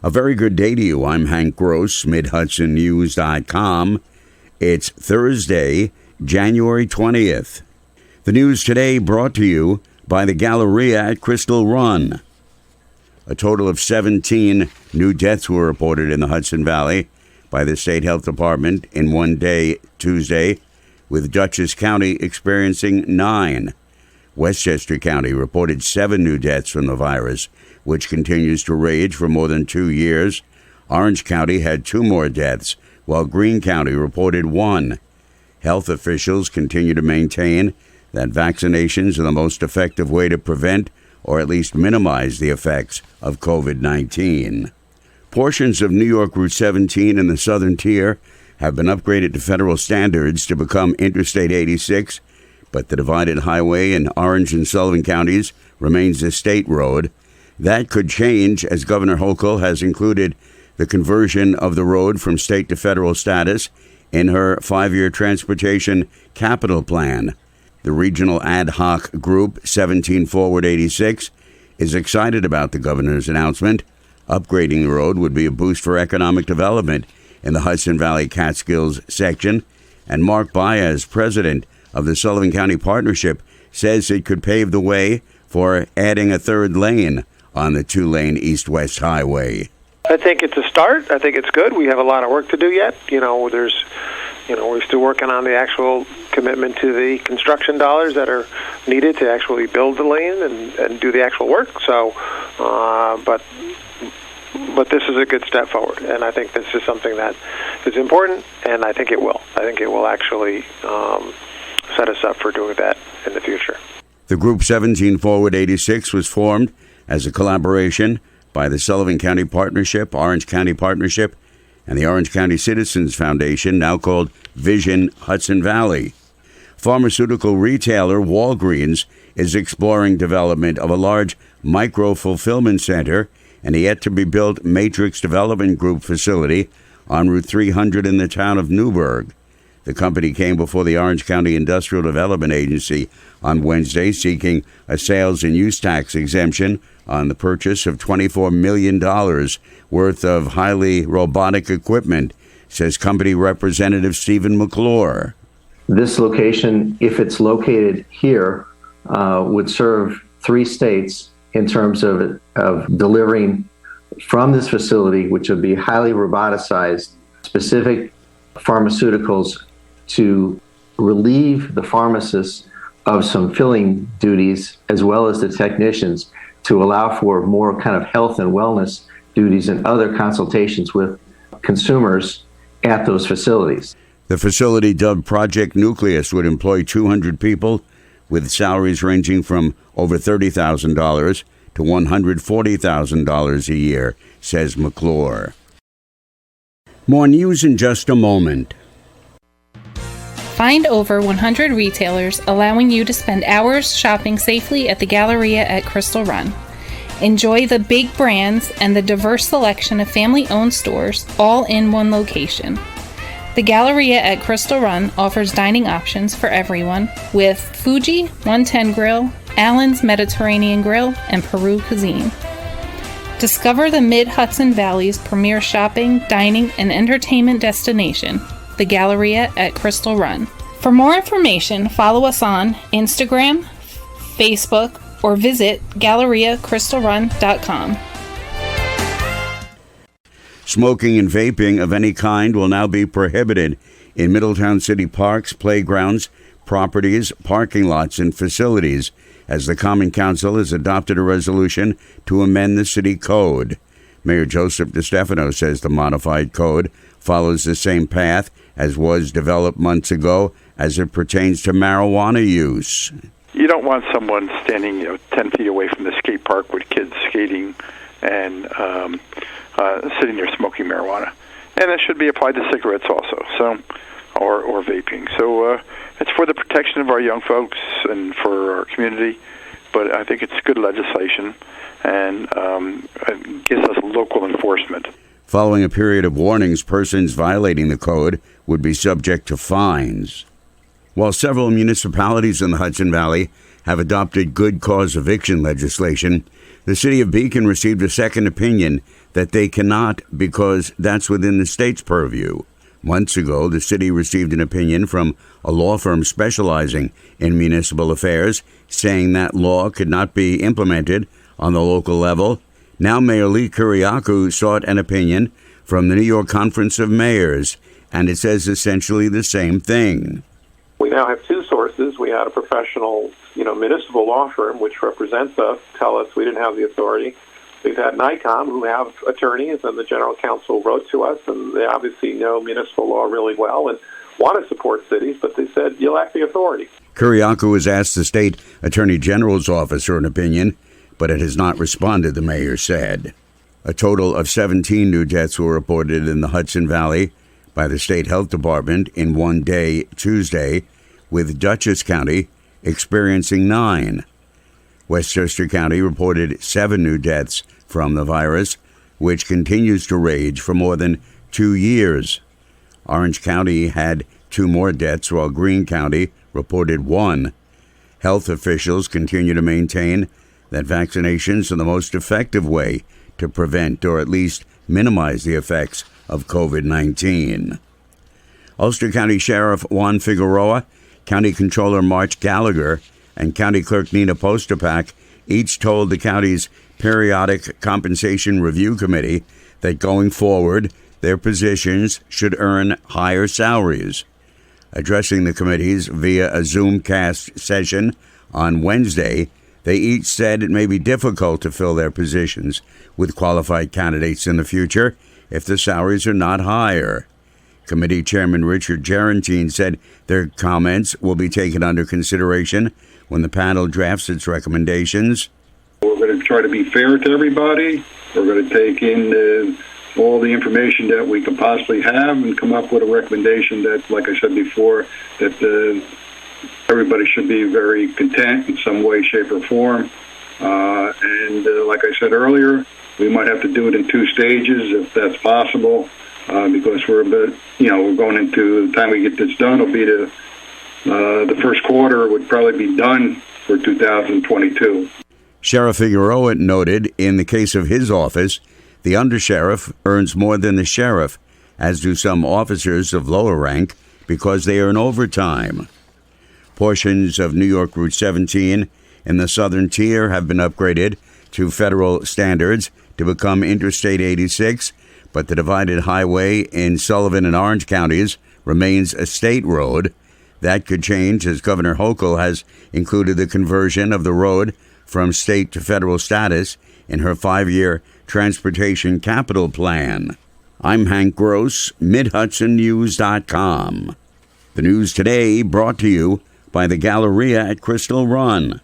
A very good day to you. I'm Hank Gross, MidHudsonNews.com. It's Thursday, January 20th. The news today brought to you by the Galleria at Crystal Run. A total of 17 new deaths were reported in the Hudson Valley by the State Health Department in one day Tuesday, with Dutchess County experiencing 9. Westchester County reported 7 new deaths from the virus, which continues to rage for more than 2 years. Orange County had 2 more deaths, while Greene County reported 1. Health officials continue to maintain that vaccinations are the most effective way to prevent or at least minimize the effects of COVID-19. Portions of New York Route 17 in the southern tier have been upgraded to federal standards to become Interstate 86, but the divided highway in Orange and Sullivan counties remains a state road. That could change as Governor Hochul has included the conversion of the road from state to federal status in her 5-year transportation capital plan. The regional ad hoc group 17 Forward 86 is excited about the governor's announcement. Upgrading the road would be a boost for economic development in the Hudson Valley Catskills section, and Mark Baez, president of the Sullivan County Partnership, says it could pave the way for adding a third lane on the 2-lane east-west highway. I think it's a start. I think it's good. We have a lot of work to do yet. We're still working on the actual commitment to the construction dollars that are needed to actually build the lane and do the actual work. So, but this is a good step forward, and I think this is something that is important, and I think it will. I think it will actually set us up for doing that in the future. The Group 17 Forward 86 was formed as a collaboration by the Sullivan County Partnership, Orange County Partnership, and the Orange County Citizens Foundation, now called Vision Hudson Valley. Pharmaceutical retailer Walgreens is exploring development of a large micro-fulfillment center and a yet-to-be-built Matrix Development Group facility on Route 300 in the town of Newburgh. The company came before the Orange County Industrial Development Agency on Wednesday seeking a sales and use tax exemption on the purchase of $24 million worth of highly robotic equipment, says company representative Stephen McClure. This location, if it's located here, would serve 3 states in terms of delivering from this facility, which would be highly roboticized, specific pharmaceuticals to relieve the pharmacists of some filling duties, as well as the technicians, to allow for more kind of health and wellness duties and other consultations with consumers at those facilities. The facility, dubbed Project Nucleus, would employ 200 people with salaries ranging from over $30,000 to $140,000 a year, says McClure. More news in just a moment. Find over 100 retailers allowing you to spend hours shopping safely at the Galleria at Crystal Run. Enjoy the big brands and the diverse selection of family-owned stores all in one location. The Galleria at Crystal Run offers dining options for everyone with Fuji 110 Grill, Allen's Mediterranean Grill, and Peru Cuisine. Discover the Mid-Hudson Valley's premier shopping, dining, and entertainment destination, the Galleria at Crystal Run. For more information, follow us on Instagram, Facebook, or visit GalleriaCrystalRun.com. Smoking and vaping of any kind will now be prohibited in Middletown City parks, playgrounds, properties, parking lots, and facilities, as the Common Council has adopted a resolution to amend the city code. Mayor Joseph DeStefano says the modified code follows the same path as was developed months ago as it pertains to marijuana use. You don't want someone standing 10 feet away from the skate park with kids skating and sitting there smoking marijuana. And that should be applied to cigarettes also, or vaping. So it's for the protection of our young folks and for our community, but I think it's good legislation and it gives us local enforcement. Following a period of warnings, persons violating the code would be subject to fines. While several municipalities in the Hudson Valley have adopted good cause eviction legislation, The city of Beacon received a second opinion that they cannot because that's within the state's purview. Months ago, the city received an opinion from a law firm specializing in municipal affairs saying that law could not be implemented on the local level. Now Mayor Lee Kuriakou sought an opinion from the New York Conference of Mayors, and it says essentially the same thing. We now have two sources. We had a professional, municipal law firm which represents us tell us we didn't have the authority. We've had NICOM, who have attorneys, and the general counsel wrote to us, and they obviously know municipal law really well and want to support cities, but they said, you lack the authority. Kuriakou has asked the state attorney general's office for an opinion, but it has not responded, the mayor said. A total of 17 new deaths were reported in the Hudson Valley by the state health department in one day Tuesday, with Dutchess County experiencing 9. Westchester County reported 7 new deaths from the virus, which continues to rage for more than 2 years. Orange County had 2 more deaths, while Greene County reported 1. Health officials continue to maintain that vaccinations are the most effective way to prevent or at least minimize the effects of COVID-19. Ulster County Sheriff Juan Figueroa, County Controller March Gallagher, and County Clerk Nina Posterpak each told the county's Periodic Compensation Review Committee that going forward, their positions should earn higher salaries. Addressing the committees via a Zoomcast session on Wednesday, they each said it may be difficult to fill their positions with qualified candidates in the future if the salaries are not higher. Committee Chairman Richard Gerentine said their comments will be taken under consideration when the panel drafts its recommendations. We're going to try to be fair to everybody. We're going to take in all the information that we can possibly have and come up with a recommendation that, like I said before, that everybody should be very content in some way, shape, or form. And like I said earlier, we might have to do it in 2 stages if that's possible, because we're going into the time we get this done. It'll be the first quarter would probably be done for 2022. Sheriff Figueroa noted in the case of his office, the undersheriff earns more than the sheriff, as do some officers of lower rank, because they earn overtime. Portions of New York Route 17 in the southern tier have been upgraded to federal standards to become Interstate 86, but the divided highway in Sullivan and Orange counties remains a state road. That could change as Governor Hochul has included the conversion of the road from state to federal status in her 5-year transportation capital plan. I'm Hank Gross, MidHudsonNews.com. The news today brought to you by the Galleria at Crystal Run.